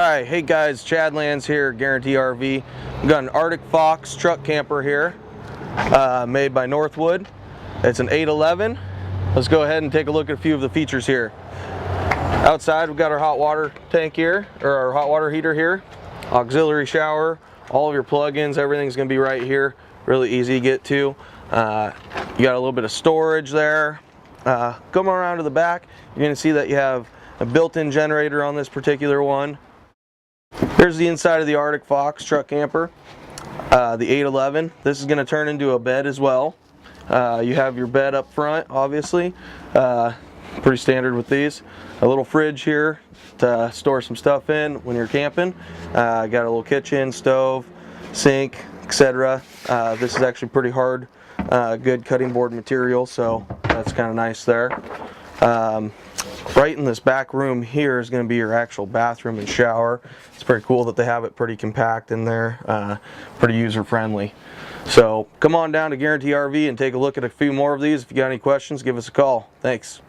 Alright, hey guys, Chad Lands here, Guarantee RV. We've got an Arctic Fox truck camper here, made by Northwood. It's an 811. Let's go ahead and take a look at a few of the features here. Outside we've got our hot water tank here, or our hot water heater here, auxiliary shower, all of your plug-ins, everything's going to be right here. Really easy to get to. You got a little bit of storage there. Come around to the back, you're going to see that you have a built-in generator on this particular one. Here's the inside of the Arctic Fox truck camper, the 811. This is going to turn into a bed as well. You have your bed up front, obviously, pretty standard with these. A little fridge here to store some stuff in when you're camping. Got a little kitchen, stove, sink, etc. This is actually pretty hard, good cutting board material, so that's kind of nice there. Right in this back room here is going to be your actual bathroom and shower. It's pretty cool that they have it pretty compact in there, pretty user friendly. So come on down to Guarantee RV and take a look at a few more of these. If you got any questions, give us a call. Thanks.